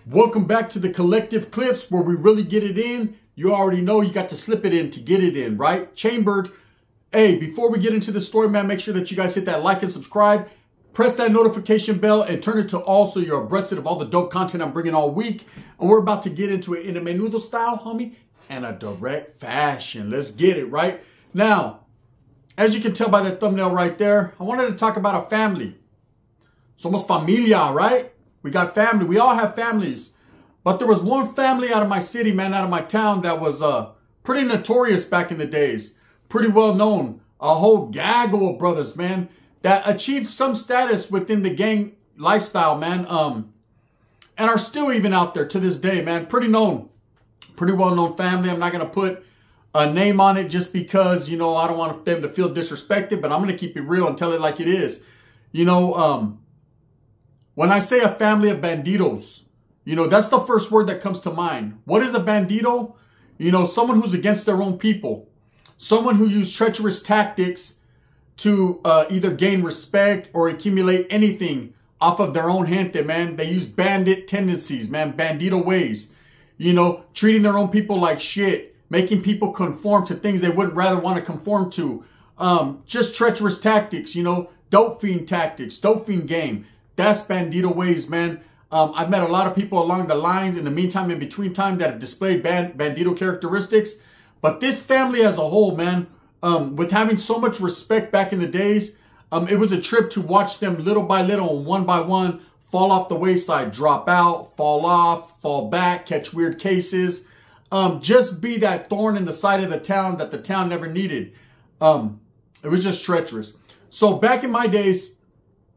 Welcome back to the Collective Clips where we really get it in. You already know you got to slip it in to get it in, right? Chambered. Hey, before we get into the story, man, make sure that you guys hit that like and subscribe. Press that notification bell and turn it to all so you're abreast of all the dope content I'm bringing all week. And we're about to get into it in a menudo style, homie, and a direct fashion. Let's get it, right? Now, as you can tell by that thumbnail right there, I wanted to talk about a family. Somos familia, right? We got family. We all have families. But there was one family out of my city, man, out of my town that was pretty notorious back in the days. Pretty well known. A whole gaggle of brothers, man, that achieved some status within the gang lifestyle, man. And are still even out there to this day, man. Pretty known. Pretty well-known family. I'm not going to put a name on it just because, you know, I don't want them to feel disrespected. But I'm going to keep it real and tell it like it is. You know, when I say a family of banditos, you know, that's the first word that comes to mind. What is a bandito? You know, someone who's against their own people. Someone who used treacherous tactics to either gain respect or accumulate anything off of their own gente, man. They use bandit tendencies, man, bandito ways. You know, treating their own people like shit. Making people conform to things they wouldn't rather want to conform to. Just treacherous tactics, you know, dope fiend tactics, dope fiend game. That's bandito ways, man. I've met a lot of people along the lines in the meantime, in between time, that have displayed bandito characteristics. But this family as a whole, man, with having so much respect back in the days, it was a trip to watch them little by little and one by one fall off the wayside, drop out, fall off, fall back, catch weird cases. Just be that thorn in the side of the town that the town never needed. It was just treacherous. So back in my days,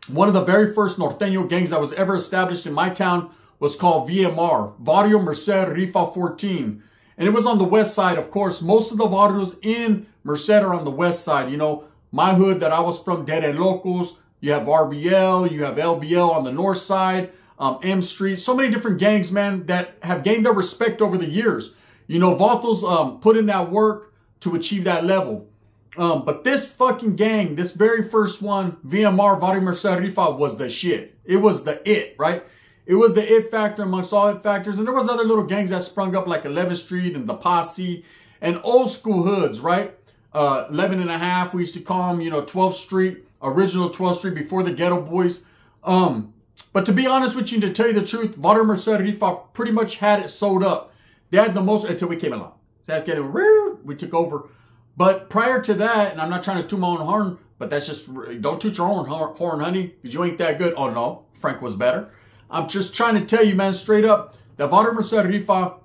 one of the very first Norteño gangs that was ever established in my town was called VMR, Barrio Merced Rifa 14. And it was on the west side, of course. Most of the barrios in Merced are on the west side. You know, my hood that I was from, Dead and Locals. You have RBL, you have LBL on the north side, M Street. So many different gangs, man, that have gained their respect over the years. You know, Vatos put in that work to achieve that level. But this fucking gang, this very first one, VMR, Barrio Merced Rifa, was the shit. It was the it, right? It was the it factor amongst all it factors. And there was other little gangs that sprung up like 11th Street and the Posse and old school hoods, right? 11 and a half, we used to call them, you know, 12th Street, original 12th Street before the Ghetto Boys. But to be honest with you, to tell you the truth, Barrio Merced Rifa pretty much had it sold up. They had the most until we came along. So that's getting rude. We took over. But prior to that, and I'm not trying to toot my own horn, but that's just, don't toot your own horn, honey, because you ain't that good. Oh, no, Frank was better. I'm just trying to tell you, man, straight up, that Barrio Merced Rifa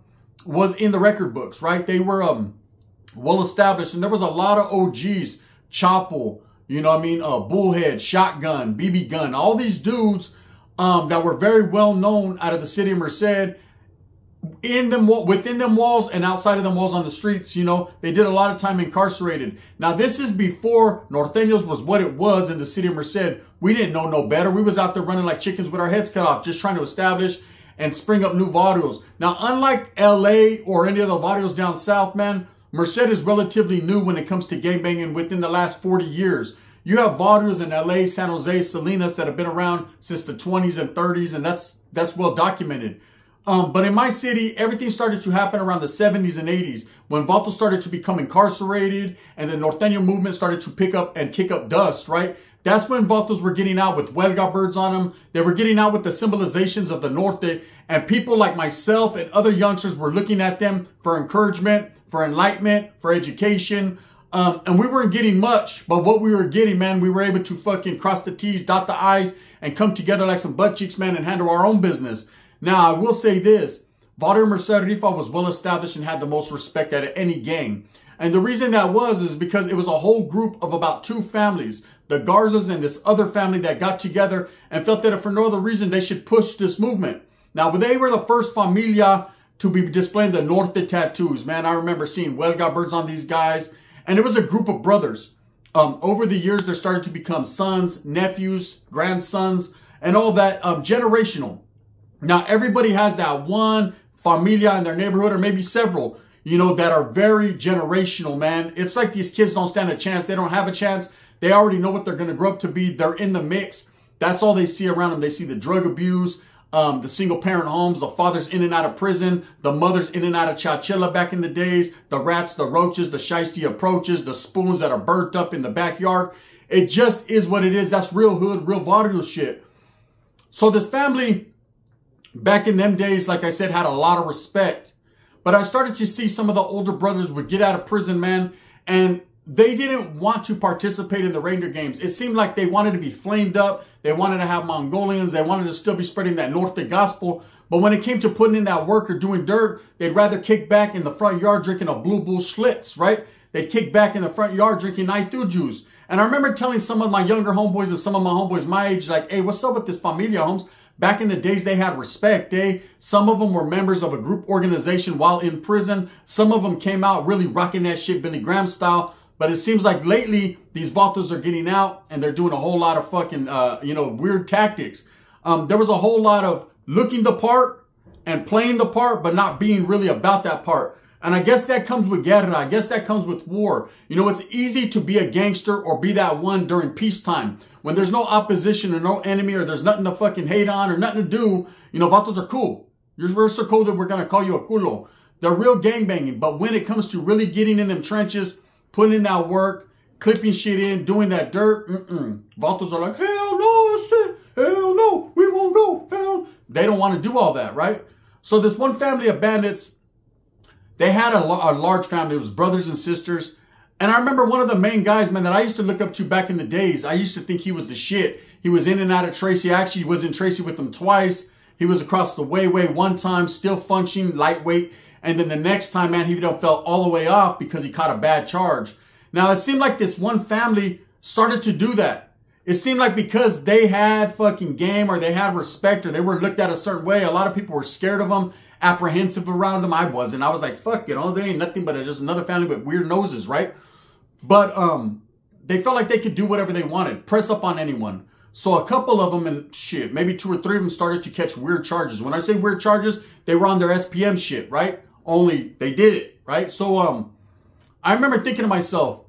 was in the record books, right? They were well established, and there was a lot of OGs, Chapo, you know what I mean, Bullhead, Shotgun, BB Gun, all these dudes that were very well known out of the city of Merced. In them, within them walls and outside of them walls on the streets, you know, they did a lot of time incarcerated. Now, this is before Norteños was what it was in the city of Merced. We didn't know no better. We was out there running like chickens with our heads cut off, just trying to establish and spring up new barrios. Now, unlike LA or any of the barrios down south, man, Merced is relatively new when it comes to gangbanging within the last 40 years. You have barrios in LA, San Jose, Salinas that have been around since the 20s and 30s, and that's well documented. But in my city, everything started to happen around the 70s and 80s when Vatos started to become incarcerated and the Norteño movement started to pick up and kick up dust, right? That's when Vatos were getting out with huelga birds on them. They were getting out with the symbolizations of the Norte, and people like myself and other youngsters were looking at them for encouragement, for enlightenment, for education. And we weren't getting much, but what we were getting, man, we were able to fucking cross the T's, dot the I's, and come together like some butt cheeks, man, and handle our own business. Now, I will say this, Barrio Merced Rifa was well established and had the most respect out of any gang. And the reason that is because it was a whole group of about two families, the Garzas and this other family that got together and felt that if for no other reason, they should push this movement. Now, they were the first familia to be displaying the Norte tattoos. Man, I remember seeing huelga birds on these guys. And it was a group of brothers. Over the years, there started to become sons, nephews, grandsons, and all that generational. Now, everybody has that one familia in their neighborhood, or maybe several, you know, that are very generational, man. It's like these kids don't stand a chance. They don't have a chance. They already know what they're going to grow up to be. They're in the mix. That's all they see around them. They see the drug abuse, the single parent homes, the father's in and out of prison, the mother's in and out of Chowchilla back in the days, the rats, the roaches, the shiesty approaches, the spoons that are burnt up in the backyard. It just is what it is. That's real hood, real barrio shit. So this family back in them days, like I said, had a lot of respect. But I started to see some of the older brothers would get out of prison, man, and they didn't want to participate in the reindeer games. It seemed like they wanted to be flamed up. They wanted to have Mongolians. They wanted to still be spreading that Norte gospel. But when it came to putting in that work or doing dirt, they'd rather kick back in the front yard drinking a Blue Bull Schlitz, right? They'd kick back in the front yard drinking Naitu juice. And I remember telling some of my younger homeboys and some of my homeboys my age, like, hey, what's up with this Familia homes? Back in the days, they had respect, eh? Some of them were members of a group organization while in prison. Some of them came out really rocking that shit Billy Graham style. But it seems like lately, these vatos are getting out and they're doing a whole lot of fucking, weird tactics. There was a whole lot of looking the part and playing the part, but not being really about that part. And I guess that comes with guerra. I guess that comes with war. You know, it's easy to be a gangster or be that one during peacetime. When there's no opposition or no enemy or there's nothing to fucking hate on or nothing to do, you know, vatos are cool. We're so cool that we're going to call you a culo. They're real gangbanging. But when it comes to really getting in them trenches, putting in that work, clipping shit in, doing that dirt, vatos are like, hell no, hell no, we won't go, hell. They don't want to do all that, right? So this one family of bandits, they had a large family. It was brothers and sisters. And I remember one of the main guys, man, that I used to look up to back in the days. I used to think he was the shit. He was in and out of Tracy. Actually, he was in Tracy with them twice. He was across the way one time, still functioning, lightweight. And then the next time, man, he fell all the way off because he caught a bad charge. Now, it seemed like this one family started to do that. It seemed like because they had fucking game or they had respect or they were looked at a certain way, a lot of people were scared of them, apprehensive around them. I wasn't. I was like, fuck it, they ain't nothing but just another family with weird noses, right? But they felt like they could do whatever they wanted, press up on anyone. So a couple of them, and shit, maybe 2 or 3 of them started to catch weird charges. When I say weird charges, they were on their SPM shit, right? Only they did it, right? So I remember thinking to myself,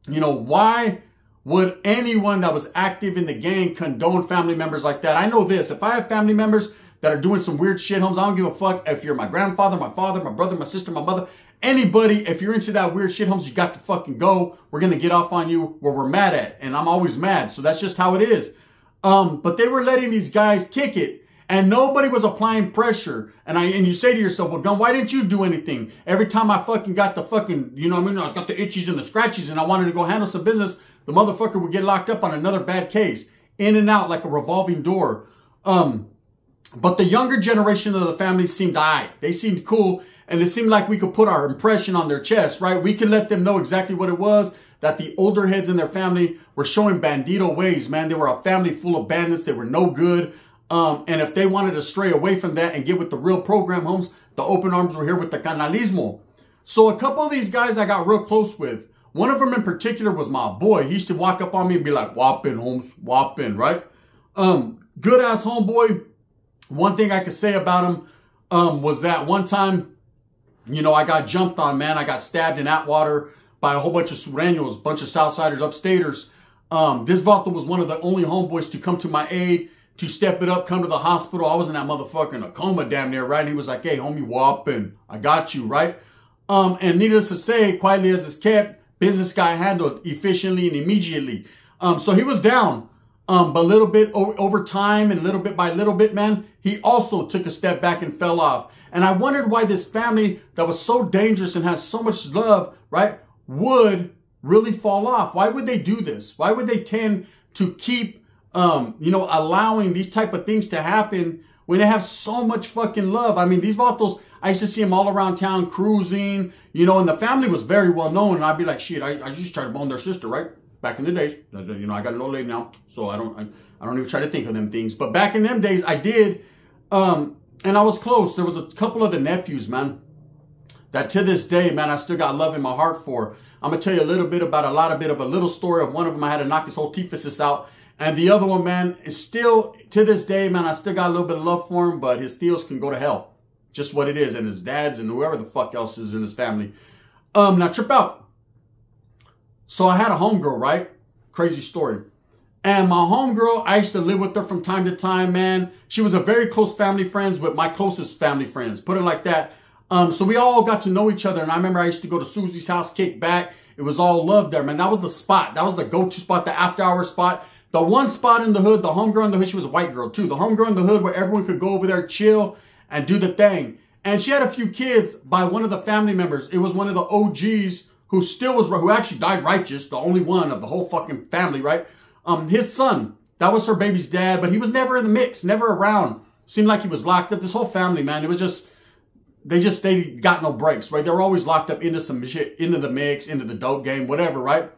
you know, why would anyone that was active in the gang condone family members like that? I know this. If I have family members that are doing some weird shit, homes, I don't give a fuck if you're my grandfather, my father, my brother, my sister, my mother, anybody. If you're into that weird shit, homes, you got to fucking go. We're going to get off on you where we're mad at. And I'm always mad. So that's just how it is. But they were letting these guys kick it. And nobody was applying pressure. And you say to yourself, well, Gun, why didn't you do anything? Every time I fucking got the fucking, you know what I mean? I got the itchies and the scratchies and I wanted to go handle some business. The motherfucker would get locked up on another bad case. In and out like a revolving door. But the younger generation of the family seemed they seemed cool. And it seemed like we could put our impression on their chest, right? We could let them know exactly what it was. That the older heads in their family were showing bandito ways, man. They were a family full of bandits. They were no good. And if they wanted to stray away from that and get with the real program, homes, the open arms were here with the canalismo. So a couple of these guys I got real close with. One of them in particular was my boy. He used to walk up on me and be like, whopping, Holmes, whopping, right? Good ass homeboy. One thing I could say about him was that one time, you know, I got jumped on, man. I got stabbed in Atwater by a whole bunch of Sureños, bunch of Southsiders, upstaters. This vato was one of the only homeboys to come to my aid, to step it up, come to the hospital. I was in that motherfucker in a coma damn near, right? And he was like, hey, homie, whopping, I got you, right? And needless to say, quietly as it's kept, business guy handled efficiently and immediately. So he was down. But a little bit over time and little bit by little bit, man, he also took a step back and fell off. And I wondered why this family that was so dangerous and had so much love, right, would really fall off. Why would they do this? Why would they tend to keep, allowing these type of things to happen when they have so much fucking love? I mean, these vatos, I used to see them all around town cruising, you know, and the family was very well known. And I'd be like, shit, I just tried to bone their sister, right? Back in the days, you know, I got an old lady now, so I don't even try to think of them things. But back in them days, I did, and I was close. There was a couple of the nephews, man, that to this day, man, I still got love in my heart for. I'm gonna tell you a little bit about a little story of one of them. I had to knock his whole teephasis out, and the other one, man, is still to this day, man, I still got a little bit of love for him, but his theos can go to hell, just what it is, and his dads and whoever the fuck else is in his family. Now trip out. So I had a homegirl, right? Crazy story. And my homegirl, I used to live with her from time to time, man. She was a very close family friends with my closest family friends, put it like that. So we all got to know each other. And I remember I used to go to Susie's house, kick back. It was all love there, man. That was the spot. That was the go-to spot, the after-hour spot. The one spot in the hood, the homegirl in the hood, she was a white girl too. The homegirl in the hood where everyone could go over there, chill, and do the thing. And she had a few kids by one of the family members. It was one of the OGs who actually died righteous, the only one of the whole fucking family, right? His son, that was her baby's dad, but he was never in the mix, never around. Seemed like he was locked up. This whole family, man, it was just, they got no breaks, right? They were always locked up into some shit, into the mix, into the dope game, whatever, right?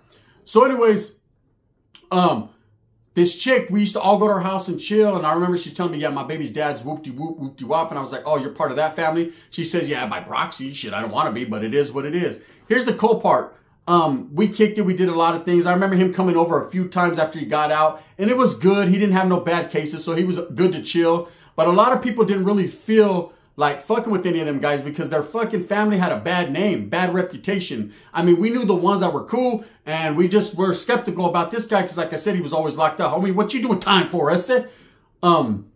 So anyways, this chick, we used to all go to her house and chill. And I remember she telling me, yeah, my baby's dad's whoop-de-whoop, whoop-de-wop. And I was like, oh, you're part of that family? She says, yeah, by proxy. Shit, I don't want to be, but it is what it is. Here's the cool part. We kicked it. We did a lot of things. I remember him coming over a few times after he got out. And it was good. He didn't have no bad cases, so he was good to chill. But a lot of people didn't really feel like fucking with any of them guys because their fucking family had a bad name, bad reputation. I mean, we knew the ones that were cool, and we just were skeptical about this guy because, like I said, he was always locked up. Homie, what you doing time for? I said, come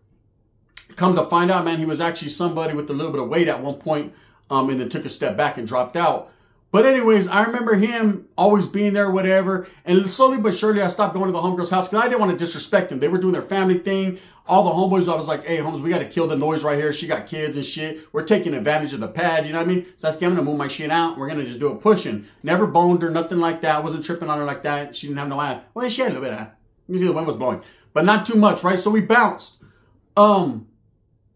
to find out, man, he was actually somebody with a little bit of weight at one point, and then took a step back and dropped out. But anyways, I remember him always being there, whatever. And slowly but surely, I stopped going to the homegirl's house because I didn't want to disrespect him. They were doing their family thing. All the homeboys, I was like, hey, homies, we got to kill the noise right here. She got kids and shit. We're taking advantage of the pad, you know what I mean? So I was like, I'm going to move my shit out. We're going to just do it pushing. Never boned her, nothing like that. I wasn't tripping on her like that. She didn't have no eye. Well, she had a little bit of eye. You see, the wind was blowing. But not too much, right? So we bounced.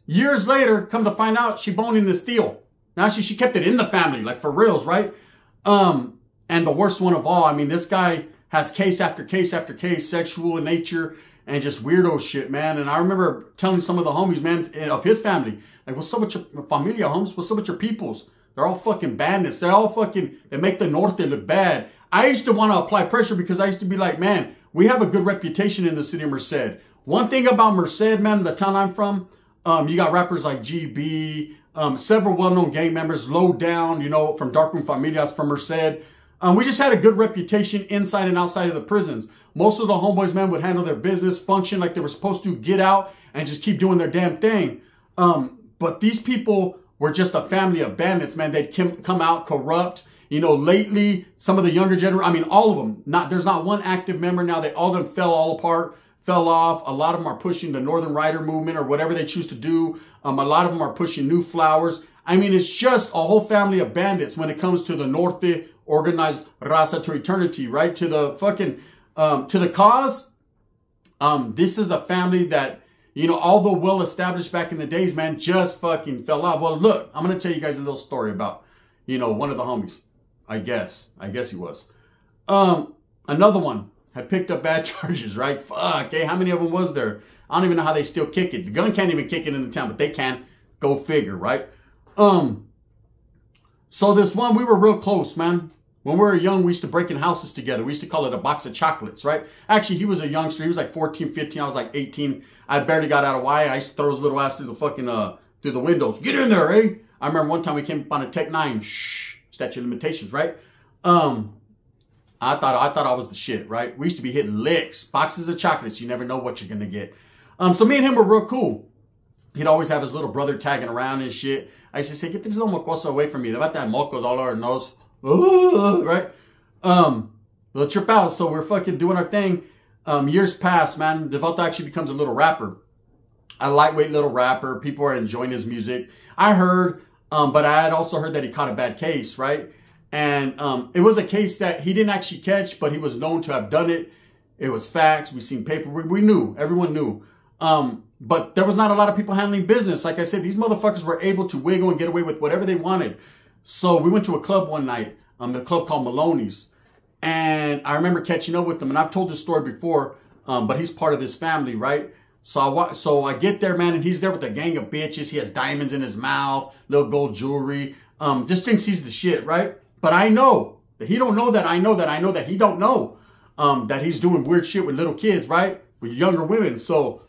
Years later, come to find out, she boned in this deal. Now she kept it in the family, like for reals, right? And the worst one of all, I mean, this guy has case after case after case, sexual in nature and just weirdo shit, man. And I remember telling some of the homies, man, of his family, like, what's up with your familia, homies? What's up with your peoples? They're all fucking bandits. They're all fucking, they make the Norte look bad. I used to want to apply pressure because I used to be like, man, we have a good reputation in the city of Merced. One thing about Merced, man, the town I'm from, you got rappers like GB, several well-known gang members, Low Down, you know, from Darkroom Familias from Merced. We just had a good reputation inside and outside of the prisons. Most of the homeboys, man, would handle their business, function like they were supposed to, get out and just keep doing their damn thing. But these people were just a family of bandits, man. They'd come out corrupt. You know, lately, some of the younger generation, I mean, all of them, there's not one active member now. They all of them fell apart, fell off. A lot of them are pushing the Northern Rider movement or whatever they choose to do. A lot of them are pushing New Flowers. I mean, it's just a whole family of bandits when it comes to the Norte organized raza to eternity, right? To the fucking, to the cause. This is a family that, you know, although well established back in the days, man, just fucking fell off. Well, look, I'm going to tell you guys a little story about, you know, one of the homies. I guess he was. Another one had picked up bad charges, right? Fuck, hey, how many of them was there? I don't even know how they still kick it. The gun can't even kick it in the town, but they can. Go figure, right? So this one, we were real close, man. When we were young, we used to break in houses together. We used to call it a box of chocolates, right? Actually, he was a youngster. He was like 14, 15. I was like 18. I barely got out of Y. I used to throw his little ass through the fucking, through the windows. Get in there, eh? I remember one time we came up on a Tech 9. Shh. Statute of limitations, right? I thought I was the shit, right? We used to be hitting licks. Boxes of chocolates. You never know what you're going to get. So me and him were real cool. He'd always have his little brother tagging around and shit. I used to say, get this little mocoso away from me. They got that mocos all over our nose. Right? They'll trip out. So we're fucking doing our thing. Years pass, man. Develta actually becomes a little rapper. A lightweight little rapper. People are enjoying his music. I heard, but I had also heard that he caught a bad case, right? And it was a case that he didn't actually catch, but he was known to have done it. It was facts. We seen paper. We knew. Everyone knew. But there was not a lot of people handling business. Like I said, these motherfuckers were able to wiggle and get away with whatever they wanted. So we went to a club one night, the club called Maloney's. And I remember catching up with him. And I've told this story before, but he's part of this family, right? So I get there, man, and he's there with a gang of bitches. He has diamonds in his mouth, little gold jewelry. Just thinks he's the shit, right? But I know that he don't know that. I know that he don't know that he's doing weird shit with little kids, right? With younger women. So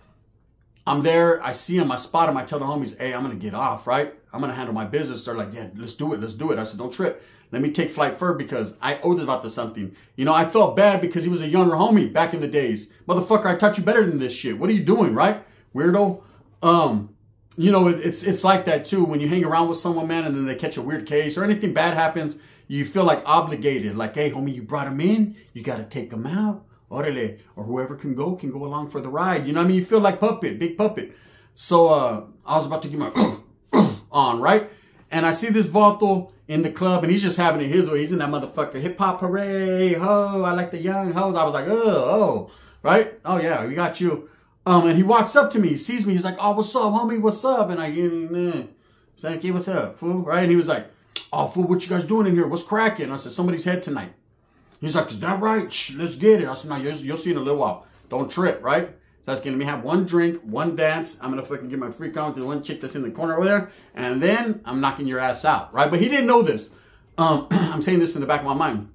I'm there, I see him, I spot him, I tell the homies, hey, I'm gonna get off, right? I'm gonna handle my business. They're like, yeah, let's do it, let's do it. I said, don't trip. Let me take flight first because I owe this Vato something. You know, I felt bad because he was a younger homie back in the days. Motherfucker, I taught you better than this shit. What are you doing, right? Weirdo. You know, it's like that too. When you hang around with someone, man, and then they catch a weird case or anything bad happens, you feel like obligated. Like, hey, homie, you brought him in, you gotta take him out. Orale, or whoever can go along for the ride. You know what I mean? You feel like puppet, big puppet. So I was about to get my on, right? And I see this Vato in the club, and he's just having it his way. He's in that motherfucker, hip hop, hooray, ho, I like the young hoes. I was like, oh, right? Oh yeah, we got you. And he walks up to me, he sees me, he's like, oh, what's up, homie, what's up? And I he's like, hey, what's up, fool? Right? And he was like, oh, fool, what you guys doing in here? What's cracking? I said, somebody's head tonight. He's like, is that right? Shh, let's get it. I said, no, you'll see in a little while. Don't trip, right? So I was going to have one drink, one dance. I'm going to fucking get my freak on with the one chick that's in the corner over there. And then I'm knocking your ass out, right? But he didn't know this. I'm saying this in the back of my mind.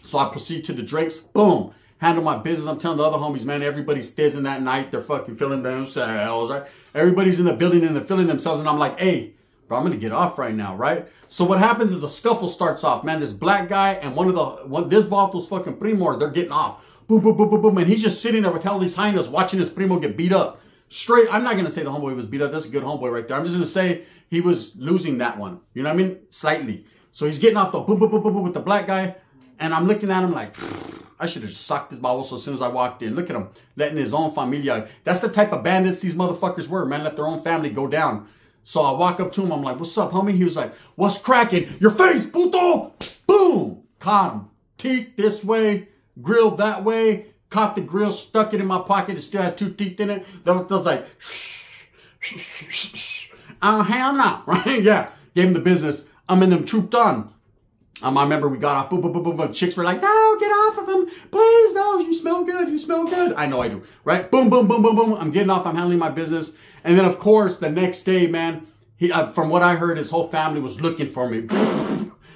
So I proceed to the drinks. Boom. Handle my business. I'm telling the other homies, man, everybody's thizzing that night. They're fucking feeling themselves, right? Everybody's in the building and they're feeling themselves. And I'm like, hey, bro, I'm going to get off right now, right? So what happens is a scuffle starts off, man. This black guy and this Vato's fucking primo, they're getting off. Boom, boom, boom, boom, boom. And he's just sitting there with all these hyenas watching his primo get beat up. Straight, I'm not going to say the homeboy was beat up. That's a good homeboy right there. I'm just going to say he was losing that one. You know what I mean? Slightly. So he's getting off the boom, boom, boom, boom, boom with the black guy. And I'm looking at him like, I should have socked his ball as soon as I walked in. Look at him, letting his own familia. That's the type of bandits these motherfuckers were, man. Let their own family go down. So I walk up to him. I'm like, what's up, homie? He was like, what's cracking? Your face, puto! Boom! Caught him. Teeth this way, grill that way. Caught the grill, stuck it in my pocket. It still had 2 teeth in it. That was like, oh, hell no. Right? Yeah. Gave him the business. I'm in them trooped on. I remember we got off. Boom, boom, boom, boom, boom. Chicks were like, no, get off of him. Please, no, you smell good. You smell good. I know I do. Right? Boom, boom, boom, boom, boom. I'm getting off. I'm handling my business. And then, of course, the next day, man, he, from what I heard, his whole family was looking for me.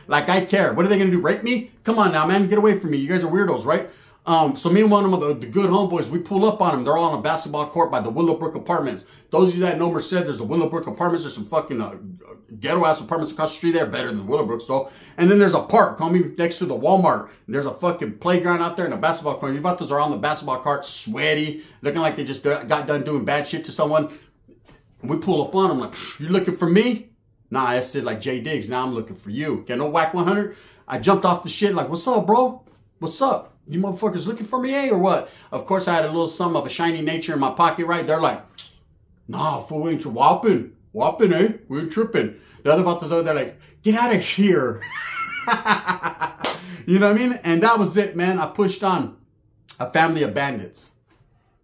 Like, I care. What are they going to do? Rape me? Come on now, man. Get away from me. You guys are weirdos, right? So me and one of the good homeboys, we pull up on them. They're all on a basketball court by the Willowbrook Apartments. Those of you that know Merced, there's the Willowbrook Apartments. There's some fucking ghetto-ass apartments across the street there. Better than Willowbrooks, though. And then there's a park, homie, next to the Walmart. There's a fucking playground out there and a basketball court. You vatos are on the basketball court, sweaty, looking like they just got done doing bad shit to someone. We pull up on them like, you looking for me? Nah, I said like Jay Diggs. Now I'm looking for you. Get no whack 100. I jumped off the shit like, what's up, bro? What's up? You motherfuckers looking for me, eh, or what? Of course, I had a little something of a shiny nature in my pocket, right? They're like, nah, fool, ain't you whopping? Whopping, eh? We ain't tripping. The other vatos over there like, get out of here. You know what I mean? And that was it, man. I pushed on a family of bandits.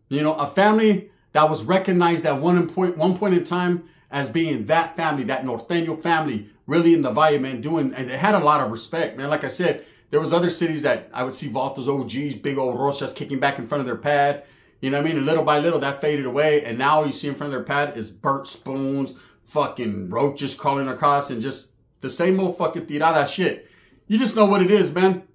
You know, a family that was recognized at one point in time as being that family, that Norteño family, really in the Valle, man, and they had a lot of respect, man. Like I said, there was other cities that I would see Vatos, OGs, big old Rochas kicking back in front of their pad. You know what I mean? And little by little, that faded away. And now you see in front of their pad is burnt spoons, fucking roaches crawling across, and just the same old fucking tirada shit. You just know what it is, man.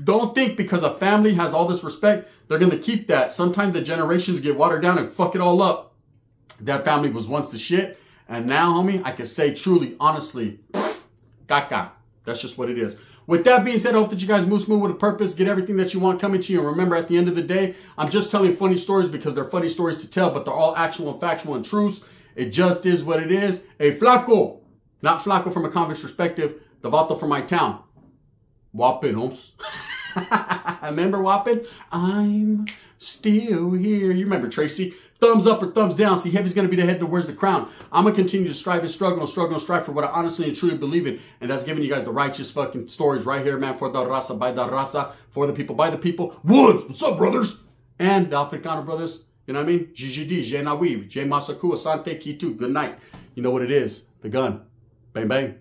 Don't think because a family has all this respect, they're going to keep that. Sometimes the generations get watered down and fuck it all up. That family was once the shit. And now, homie, I can say truly, honestly, caca. That's just what it is. With that being said, I hope that you guys move smooth with a purpose, get everything that you want coming to you. And remember, at the end of the day, I'm just telling funny stories because they're funny stories to tell, but they're all actual and factual and truths. It just is what it is. Hey, Flaco. Not Flaco from a convict's perspective. The Vato from my town. Whopping, homes. Remember Whopping? I'm still here. You remember Tracy? Thumbs up or thumbs down. See, heavy's going to be the head that wears the crown. I'm going to continue to strive and struggle and struggle and strive for what I honestly and truly believe in. And that's giving you guys the righteous fucking stories right here, man. For the raza, by the raza. For the people, by the people. Woods, what's up, brothers? And the Africano brothers. You know what I mean? GGD, Je Nawi, Je Masaku, Asante, Kitu. Good night. You know what it is. The gun. Bang, bang.